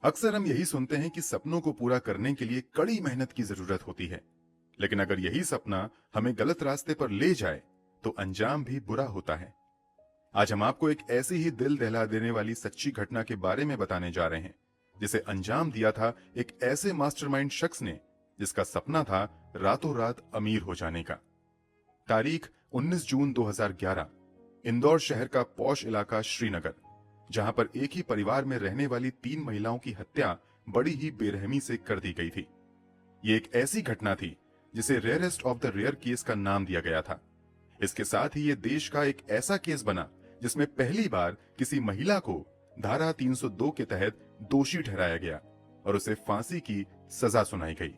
अक्सर हम यही सुनते हैं कि सपनों को पूरा करने के लिए कड़ी मेहनत की जरूरत होती है, लेकिन अगर यही सपना हमें गलत रास्ते पर ले जाए तो अंजाम भी बुरा होता है। आज हम आपको एक ऐसी ही दिल दहला देने वाली सच्ची घटना के बारे में बताने जा रहे हैं, जिसे अंजाम दिया था एक ऐसे मास्टरमाइंड शख्स ने जिसका सपना था रातों रात अमीर हो जाने का। तारीख 19 जून 2011, इंदौर शहर का पॉश इलाका श्रीनगर, जहां पर एक ही परिवार में रहने वाली 3 महिलाओं की हत्या बड़ी ही बेरहमी से कर दी गई थी। ये एक ऐसी घटना थी जिसे rarest of the rare case का नाम दिया गया था। इसके साथ ही ये देश का एक ऐसा केस बना जिसमें पहली बार किसी महिला को धारा 302 के तहत दोषी ठहराया गया और उसे फांसी की सजा सुनाई गई।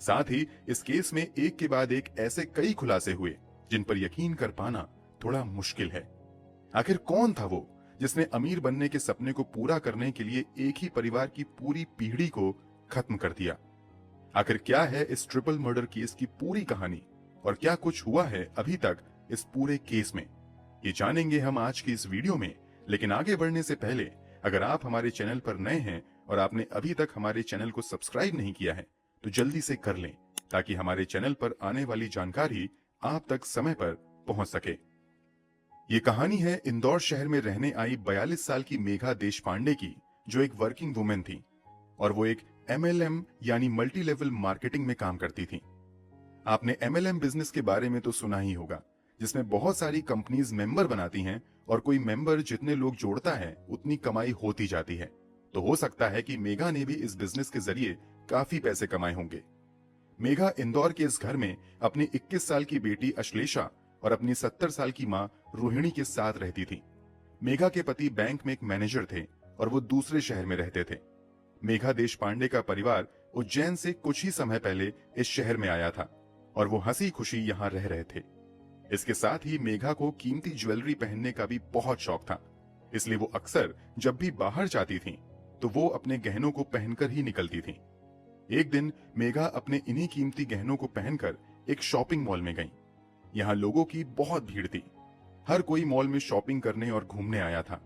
साथ ही इस केस में एक के बाद एक ऐसे कई खुलासे हुए जिन पर यकीन कर पाना थोड़ा मुश्किल है। आखिर कौन था वो जिसने अमीर बनने के सपने को पूरा करने के लिए एक ही परिवार की पूरी पीढ़ी को खत्म कर दिया? आखिर क्या है इस ट्रिपल मर्डर केस की पूरी कहानी और क्या कुछ हुआ है अभी तक इस पूरे केस में, ये जानेंगे हम आज की इस वीडियो में। लेकिन आगे बढ़ने से पहले अगर आप हमारे चैनल पर नए हैं और आपने अभी तक हमारे चैनल को सब्सक्राइब नहीं किया है तो जल्दी से कर लें, ताकि हमारे चैनल पर आने वाली जानकारी आप तक समय पर पहुंच सके। ये कहानी है इंदौर शहर में रहने आई 42 साल की मेघा देशपांडे की, जो एक वर्किंग वुमेन थी और वो एक MLM यानी मल्टी लेवल मार्केटिंग में काम करती थी। आपने MLM बिजनेस के बारे में तो सुना ही होगा, जिसमें बहुत सारी कंपनीज मेंबर बनाती हैं और कोई मेंबर जितने लोग जोड़ता है उतनी कमाई होती जाती है। तो हो सकता है कि मेघा ने भी इस बिजनेस के जरिए काफी पैसे कमाए होंगे। मेघा इंदौर के इस घर में अपनी 21 साल की बेटी अश्लेषा और अपनी 70 साल की मां रोहिणी के साथ रहती थी। मेघा के पति बैंक में एक मैनेजर थे और वो दूसरे शहर में रहते थे। मेघा देशपांडे का परिवार उज्जैन से कुछ ही समय पहले इस शहर में आया था और वो हंसी खुशी यहाँ रह रहे थे। इसके साथ ही मेघा को कीमती ज्वेलरी पहनने का भी बहुत शौक था, इसलिए वो अक्सर जब भी बाहर जाती थी तो वो अपने गहनों को पहनकर ही निकलती थी। एक दिन मेघा अपने इन्हीं कीमती गहनों को पहनकर एक शॉपिंग मॉल में गई। यहाँ लोगों की बहुत भीड़ थी, हर कोई मॉल में शॉपिंग करने और घूमने आया था।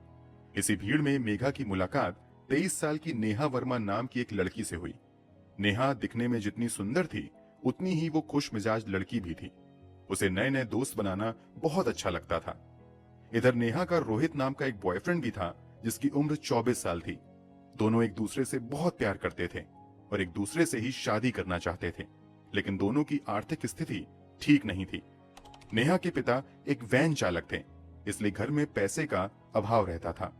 इसी भीड़ में मेघा की मुलाकात 23 साल की नेहा वर्मा नाम की एक लड़की से हुई। नेहा दिखने में जितनी सुंदर थी उतनी ही वो खुश मिजाज लड़की भी थी। उसे नए नए दोस्त बनाना बहुत अच्छा लगता था। इधर नेहा का रोहित नाम का एक बॉयफ्रेंड भी था जिसकी उम्र 24 साल थी। दोनों एक दूसरे से बहुत प्यार करते थे और एक दूसरे से ही शादी करना चाहते थे, लेकिन दोनों की आर्थिक स्थिति ठीक नहीं थी। नेहा के पिता एक वैन चालक थे, इसलिए घर में पैसे का अभाव रहता था।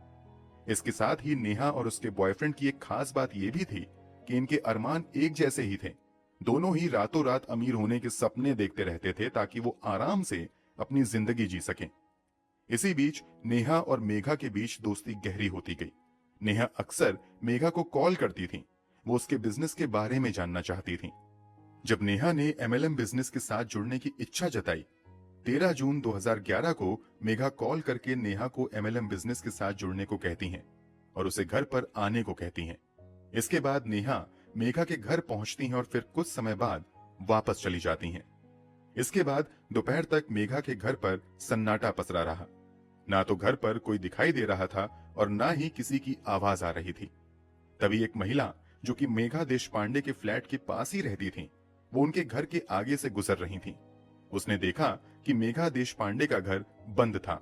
इसके साथ ही नेहा और उसके बॉयफ्रेंड की एक खास बात यह भी थी कि इनके अरमान एक जैसे ही थे। दोनों ही रातों रात अमीर होने के सपने देखते रहते थे ताकि वो आराम से अपनी जिंदगी जी सकें। इसी बीच नेहा और मेघा के बीच दोस्ती गहरी होती गई। नेहा अक्सर मेघा को कॉल करती थी, वो उसके बिजनेस के बारे में जानना चाहती थी। जब नेहा ने MLM बिजनेस के साथ जुड़ने की इच्छा जताई, 13 जून 2011 को मेघा कॉल करके नेहा को MLM बिजनेस के साथ जुड़ने को कहती हैं और उसे घर पर आने को कहती हैं। इसके बाद नेहा मेघा के घर पहुंचती हैं और फिर कुछ समय बाद वापस चली जाती हैं। इसके बाद दोपहर तक मेघा के घर पर सन्नाटा पसरा रहा। ना तो घर पर कोई दिखाई दे रहा था और ना ही किसी की आवाज आ रही थी। तभी एक महिला जो कि मेघा देशपांडे के फ्लैट के पास ही रहती थी, वो उनके घर के आगे से गुजर रही थी। उसने देखा कि मेघा देशपांडे का घर बंद था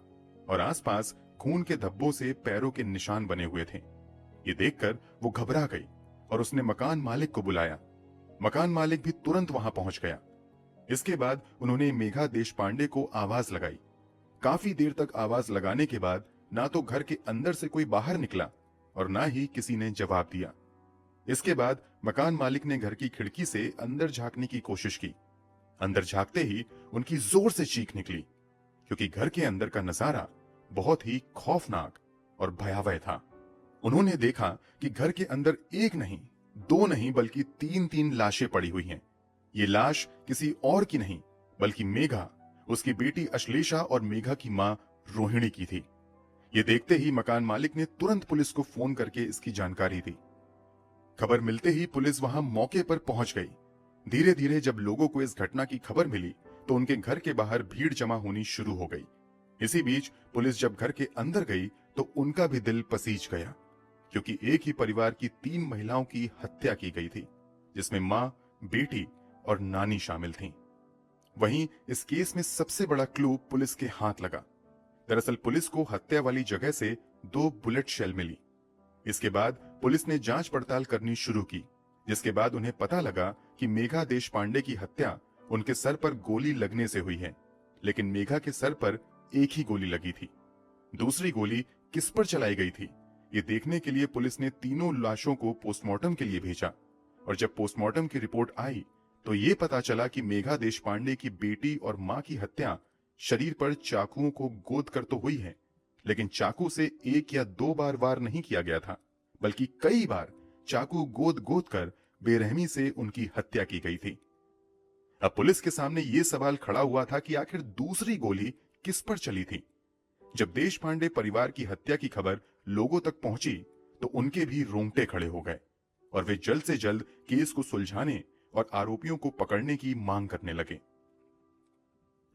और आसपास खून के धब्बों से पैरों के निशान बने हुए थे। ये देखकर वो घबरा गई और उसने मकान मालिक को बुलाया। मकान मालिक भी तुरंत वहां पहुंच गया। इसके बाद उन्होंने मेघा देशपांडे को आवाज लगाई। काफी देर तक आवाज लगाने के बाद ना तो घर के अंदर से कोई बाहर निकला और ना ही किसी ने जवाब दिया। इसके बाद मकान मालिक ने घर की खिड़की से अंदर झांकने की कोशिश की। अंदर झांकते ही उनकी जोर से चीख निकली, क्योंकि घर के अंदर का नजारा बहुत ही खौफनाक और भयावह था। उन्होंने देखा कि घर के अंदर एक नहीं, दो नहीं, बल्कि 3-3 लाशें पड़ी हुई हैं। ये लाश किसी और की नहीं बल्कि मेघा, उसकी बेटी अश्लेषा और मेघा की मां रोहिणी की थी। ये देखते ही मकान मालिक ने तुरंत पुलिस को फोन करके इसकी जानकारी दी। खबर मिलते ही पुलिस वहां मौके पर पहुंच गई। धीरे धीरे जब लोगों को इस घटना की खबर मिली तो उनके घर के बाहर भीड़ जमा होनी शुरू हो गई। इसी बीच पुलिस जब घर के अंदर गई तो उनका भी दिल पसीज गया, क्योंकि एक ही परिवार की 3 महिलाओं की हत्या की गई थी, जिसमें मां, बेटी और नानी शामिल थीं। वहीं इस केस में सबसे बड़ा क्लू पुलिस के हाथ लगा। दरअसल पुलिस को हत्या वाली जगह से 2 बुलेट शेल मिली। इसके बाद पुलिस ने जांच पड़ताल करनी शुरू की, जिसके बाद उन्हें पता लगा कि मेघा देशपांडे की हत्या उनके सर पर गोली लगने से हुई है, लेकिन मेघा के सर पर एक ही गोली लगी थी। दूसरी गोली किस पर चलाई गई थी, ये देखने के लिए पुलिस ने तीनों लाशों को पोस्टमार्टम के लिए भेजा। और जब पोस्टमार्टम की रिपोर्ट आई तो ये पता चला कि मेघा देशपांडे की बेटी और मां की हत्या शरीर पर चाकुओं को गोद कर तो हुई है, लेकिन चाकू से 1 या 2 बार वार नहीं किया गया था, बल्कि कई बार चाकू गोद गोद कर बेरहमी से उनकी हत्या की गई थी। अब पुलिस के सामने यह सवाल खड़ा हुआ था कि आखिर दूसरी गोली किस पर चली थी। जब देशपांडे परिवार की हत्या की खबर लोगों तक पहुंची तो उनके भी रोंगटे खड़े हो गए और वे जल्द से जल्द केस को सुलझाने और आरोपियों को पकड़ने की मांग करने लगे।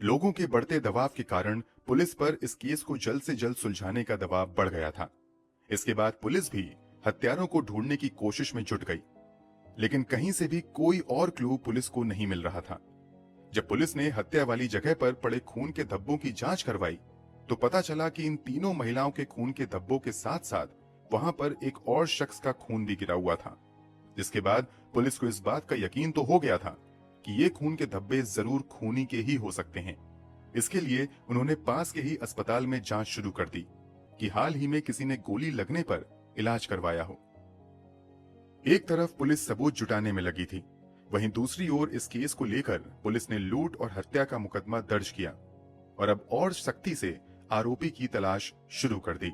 लोगों के बढ़ते दबाव के कारण पुलिस पर इस केस को जल्द से जल्द सुलझाने का दबाव बढ़ गया था। इसके बाद पुलिस भी हत्यारों को ढूंढने की कोशिश में जुट गई, लेकिन कहीं से भी कोई और क्लू पुलिस को नहीं मिल रहा था। जब पुलिस ने हत्या वाली जगह पर पड़े खून के धब्बों की जांच करवाई तो पता चला कि इन तीनों महिलाओं के खून के धब्बों के साथ साथ वहां पर एक और शख्स का खून भी गिरा हुआ था, जिसके बाद पुलिस को इस बात का यकीन तो हो गया था कि ये खून के धब्बे जरूर खूनी के ही हो सकते हैं। इसके लिए उन्होंने पास के ही अस्पताल में जांच शुरू कर दी कि हाल ही में किसी ने गोली लगने पर इलाज करवाया हो। एक तरफ पुलिस सबूत जुटाने में लगी थी, वहीं दूसरी ओर इस केस को लेकर पुलिस ने लूट और हत्या का मुकदमा दर्ज किया और अब और सख्ती से आरोपी की तलाश शुरू कर दी।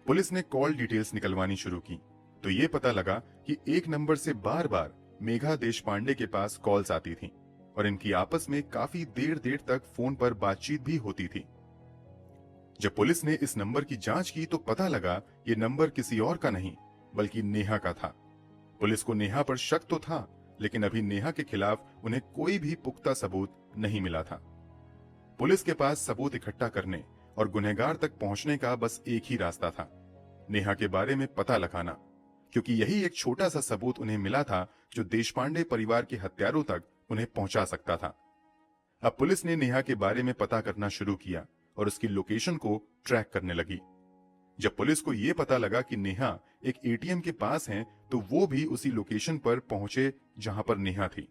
पुलिस ने कॉल डिटेल्स निकलवानी शुरू की तो ये पता लगा कि एक नंबर से बार बार मेघा देशपांडे के पास कॉल्स आती थीं और इनकी आपस में काफी देर देर तक फोन पर बातचीत भी होती थी। जब पुलिस ने इस नंबर की जांच की तो पता लगा ये नंबर किसी और का नहीं बल्कि नेहा का था। पुलिस को नेहा पर शक तो था, लेकिन अभी नेहा के खिलाफ उन्हें कोई भी पुख्ता सबूत नहीं मिला था। पुलिस के पास सबूत इकट्ठा करने और गुनहगार तक पहुंचने का बस एक ही रास्ता था, नेहा के बारे में पता लगाना, क्योंकि यही एक छोटा सा सबूत उन्हें मिला था जो देशपांडे परिवार के हत्यारों तक उन्हें पहुंचा सकता था। अब पुलिस ने नेहा के बारे में पता करना शुरू किया और उसकी लोकेशन को ट्रैक करने लगी। जब पुलिस को यह पता लगा कि नेहा एक एटीएम के पास है तो वो भी उसी लोकेशन पर पहुंचे जहां पर नेहा थी।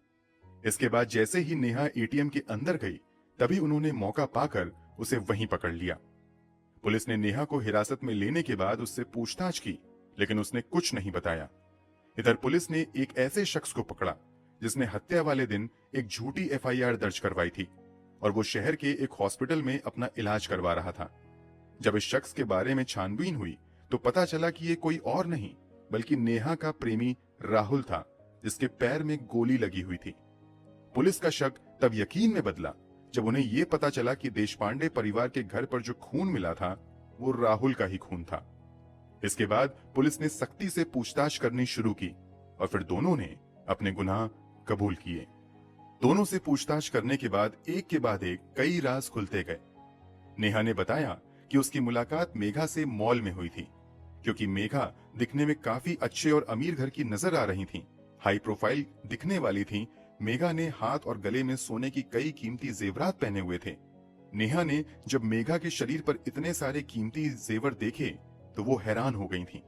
इसके बाद जैसे ही नेहा एटीएम के अंदर गई तभी उन्होंने मौका पाकर उसे वहीं पकड़ लिया। पुलिस ने नेहा को हिरासत में लेने के बाद उससे पूछताछ की, लेकिन उसने कुछ नहीं बताया। इधर पुलिस ने एक ऐसे शख्स को पकड़ा जिसने हत्या वाले दिन एक झूठी एफआईआर दर्ज करवाई थी और वो शहर के एक हॉस्पिटल में अपना इलाज करवा रहा था। जब इस शख्स के बारे में छानबीन हुई तो पता चला कि ये कोई और नहीं बल्कि नेहा का प्रेमी राहुल था, जिसके पैर में गोली लगी हुई थी। पुलिस का शक तब यकीन में बदला जब उन्हें यह पता चला कि देशपांडे परिवार के घर पर जो खून मिला था वो राहुल का ही खून था। इसके बाद पुलिस ने सख्ती से पूछताछ करनी शुरू की और फिर दोनों ने अपने गुनाह कबूल किए। दोनों से पूछताछ करने के बाद एक कई राज खुलते गए। नेहा ने बताया कि उसकी मुलाकात मेघा से मॉल में हुई थी, क्योंकि मेघा दिखने में काफी अच्छे और अमीर घर की नजर आ रही थी, हाई प्रोफाइल दिखने वाली थी। मेघा ने हाथ और गले में सोने की कई कीमती जेवरात पहने हुए थे। नेहा ने जब मेघा के शरीर पर इतने सारे कीमती जेवर देखे तो वो हैरान हो गई थी।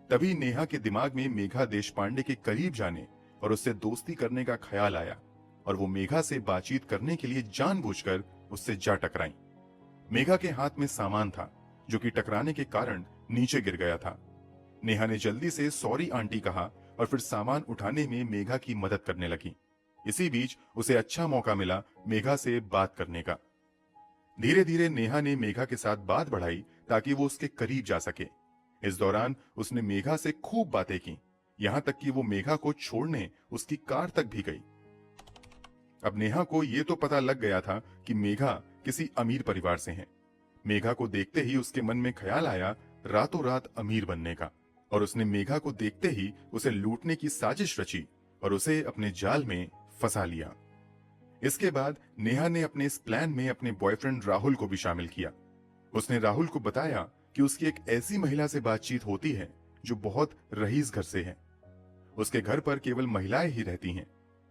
तभी नेहा के दिमाग में मेघा देशपांडे के करीब जाने और उससे दोस्ती करने का ख्याल आया और वो मेघा से बातचीत करने के लिए जानबूझकर उससे जा टकराई। मेघा के हाथ में सामान था जो कि टकराने के कारण नीचे गिर गया था। नेहा ने जल्दी से सॉरी आंटी कहा और फिर सामान उठाने में मेघा की मदद करने लगी। इसी बीच उसे अच्छा मौका मिला मेघा से बात करने का। धीरे धीरे नेहा ने मेघा के साथ बात बढ़ाई ताकि वो उसके करीब जा सके। इस दौरान उसने मेघा से खूब बातें की, यहां तक कि वो मेघा को छोड़ने उसकी कार तक भी गई। अब नेहा को ये तो पता लग गया था कि मेघा किसी अमीर परिवार से है। मेघा को देखते ही उसके मन में ख्याल आया रातों रात अमीर बनने का, और उसने मेघा को देखते ही उसे लूटने की साजिश रची और उसे अपने जाल में फंसा लिया। इसके बाद नेहा ने अपने इस प्लान में अपने बॉयफ्रेंड राहुल को भी शामिल किया। उसने राहुल को बताया कि उसकी एक ऐसी महिला से बातचीत होती है जो बहुत रईस घर से है। उसके घर पर केवल महिलाएं ही रहती हैं।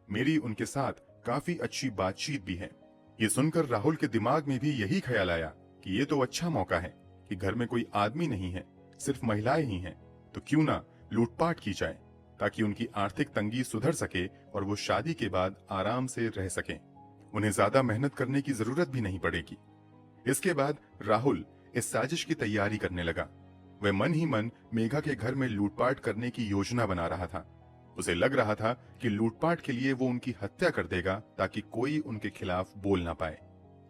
मेरी उनके साथ काफी अच्छी बातचीत भी है। ये सुनकर राहुल के दिमाग में भी यही ख्याल आया कि ये तो अच्छा मौका है कि घर में कोई आदमी नहीं है, सिर्फ महिलाएं ही हैं, तो क्यों ना लूटपाट की जाए ताकि उनकी आर्थिक तंगी सुधर सके और वो शादी के बाद आराम से रह सकें। उन्हें ज्यादा मेहनत करने की जरूरत भी नहीं पड़ेगी। इसके बाद राहुल इस साजिश की तैयारी करने लगा। वह मन ही मन मेघा के घर में लूटपाट करने की योजना बना रहा था। उसे लग रहा था कि लूटपाट के लिए वो उनकी हत्या कर देगा ताकि कोई उनके खिलाफ बोल ना पाए।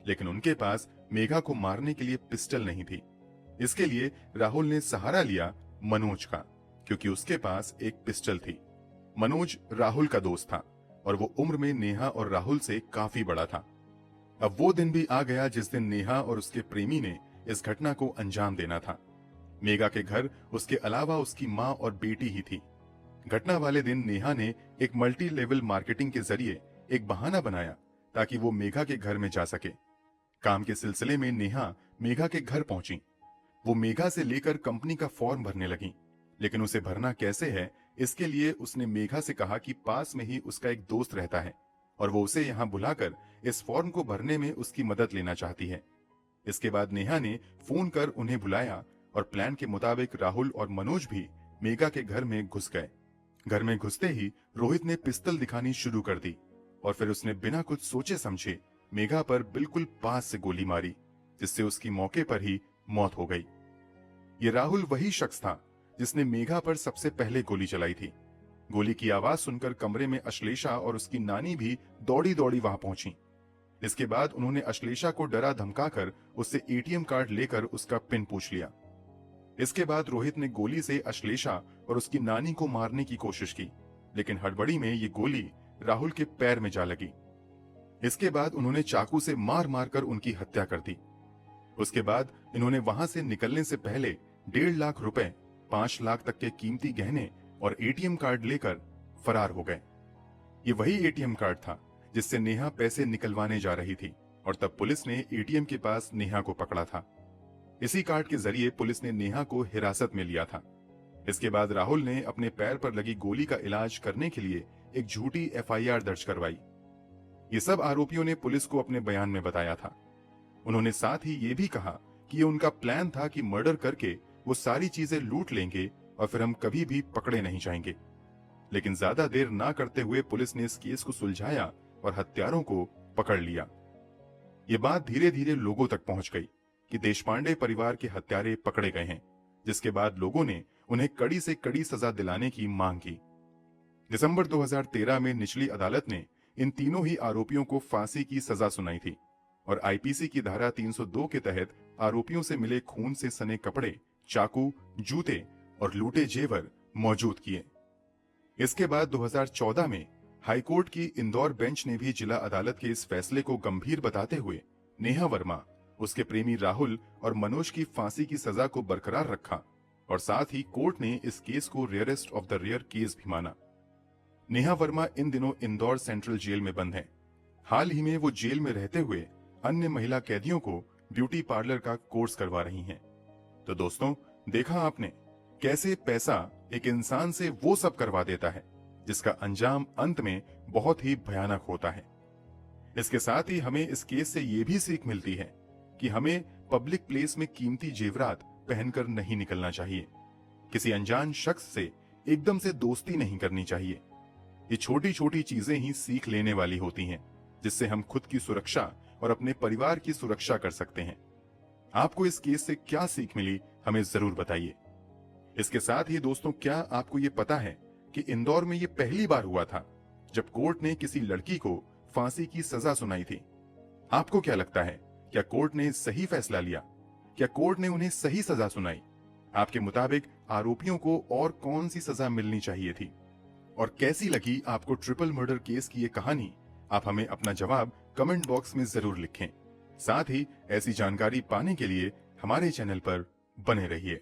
लेकिन उनके पास मेघा को मारने के लिए पिस्टल नहीं थी। इसके लिए राहुल ने सहारा लिया मनोज का, क्योंकि उसके पास एक पिस्टल थी। मनोज राहुल का दोस्त था और वो उम्र में नेहा और राहुल से काफी बड़ा था। अब वो दिन भी आ गया जिस दिन नेहा और उसके प्रेमी ने इस घटना को अंजाम देना था। मेघा के घर उसके अलावा उसकी माँ और बेटी ही थी। घटना वाले दिन नेहा ने एक मल्टी लेवल मार्केटिंग के जरिए एक बहाना बनाया ताकि वो मेघा के घर में जा सके। काम के सिलसिले में नेहा मेघा के घर पहुंची। वो मेघा से लेकर कंपनी का फॉर्म भरने लगी, लेकिन उसे भरना कैसे है इसके लिए उसने मेघा से कहा कि पास में ही उसका एक दोस्त रहता है और वो उसे यहाँ बुलाकर इस फॉर्म को भरने में उसकी मदद लेना चाहती है। इसके बाद नेहा ने फोन कर उन्हें बुलाया और प्लान के मुताबिक राहुल और मनोज भी मेघा के घर में घुस गए। घर में घुसते ही रोहित ने पिस्तल दिखानी शुरू कर दी और फिर उसने बिना कुछ सोचे समझे मेघा पर बिल्कुल पास से गोली मारी, जिससे उसकी मौके पर ही मौत हो गई। ये राहुल वही शख्स था जिसने मेघा पर सबसे पहले गोली चलाई थी। गोली की आवाज सुनकर कमरे में अश्लेषा और उसकी नानी भी दौड़ी दौड़ी वहां पहुंची। इसके बाद उन्होंने अश्लेषा को डरा धमकाकर उससे एटीएम कार्ड लेकर उसका पिन पूछ लिया। इसके बाद रोहित ने गोली से अश्लेषा और उसकी नानी को मारने की कोशिश की, लेकिन हड़बड़ी में ये गोली राहुल के पैर में जा लगी। इसके बाद उन्होंने चाकू से मार मार कर उनकी हत्या कर दी। उसके बाद इन्होंने वहां से निकलने से पहले 1.5 लाख रुपए, 5 लाख तक के कीमती गहने और एटीएम कार्ड लेकर फरार हो गए। ये वही एटीएम कार्ड था जिससे नेहा पैसे निकलवाने जा रही थी और तब पुलिस ने एटीएम के पास नेहा को पकड़ा था। इसी कार्ड के जरिए पुलिस ने नेहा को हिरासत में लिया था। इसके बाद राहुल ने अपने पैर पर लगी गोली का इलाज करने के लिए एक झूठी एफआईआर दर्ज करवाई। ये सब आरोपियों ने पुलिस को अपने बयान में बताया था। उन्होंने साथ ही ये भी कहा कि ये उनका प्लान था कि मर्डर करके वो सारी चीजें लूट लेंगे और फिर हम कभी भी पकड़े नहीं जाएंगे। लेकिन ज्यादा देर ना करते हुए पुलिस ने इस केस को सुलझाया और हत्यारों को पकड़ लिया। ये बात धीरे धीरे लोगों तक पहुंच गई कि देशपांडे परिवार के हत्यारे पकड़े गए हैं, जिसके बाद लोगों ने उन्हें कड़ी से कड़ी सजा दिलाने की मांग की। दिसंबर 2013 में निचली अदालत ने इन तीनों ही आरोपियों को फांसी की सजा सुनाई थी और आईपीसी की धारा 302 के तहत आरोपियों से मिले खून से सने कपड़े, चाकू, जूते और लूटे जेवर मौजूद किए। इसके बाद 2014 में हाईकोर्ट की इंदौर बेंच ने भी जिला अदालत के इस फैसले को गंभीर बताते हुए नेहा वर्मा, उसके प्रेमी राहुल और मनोज की फांसी की सजा को बरकरार रखा और साथ ही कोर्ट ने इस केस को rarest of the rare case भी माना। नेहा वर्मा इन दिनों इंदौर सेंट्रल जेल में बंद है। हाल ही में वो जेल में रहते हुए अन्य महिला कैदियों को ब्यूटी पार्लर का कोर्स करवा रही हैं। तो दोस्तों, देखा आपने कैसे पैसा एक इंसान से वो सब करवा देता है जिसका अंजाम अंत में बहुत ही भयानक होता है। इसके साथ ही हमें इस केस से ये भी सीख मिलती है कि हमें पब्लिक प्लेस में कीमती जेवरात पहनकर नहीं निकलना चाहिए। किसी अनजान शख्स से एकदम से दोस्ती नहीं करनी चाहिए। ये छोटी छोटी चीजें ही सीख लेने वाली होती हैं, जिससे हम खुद की सुरक्षा और अपने परिवार की सुरक्षा कर सकते हैं। आपको इस केस से क्या सीख मिली, हमें जरूर बताइए। इसके साथ ही दोस्तों, क्या आपको ये पता है कि इंदौर में ये पहली बार हुआ था जब कोर्ट ने किसी लड़की को फांसी की सजा सुनाई थी? आपको क्या लगता है, क्या कोर्ट ने सही फैसला लिया? क्या कोर्ट ने उन्हें सही सजा सुनाई? आपके मुताबिक आरोपियों को और कौन सी सजा मिलनी चाहिए थी? और कैसी लगी आपको ट्रिपल मर्डर केस की ये कहानी? आप हमें अपना जवाब कमेंट बॉक्स में जरूर लिखें। साथ ही ऐसी जानकारी पाने के लिए हमारे चैनल पर बने रहिए।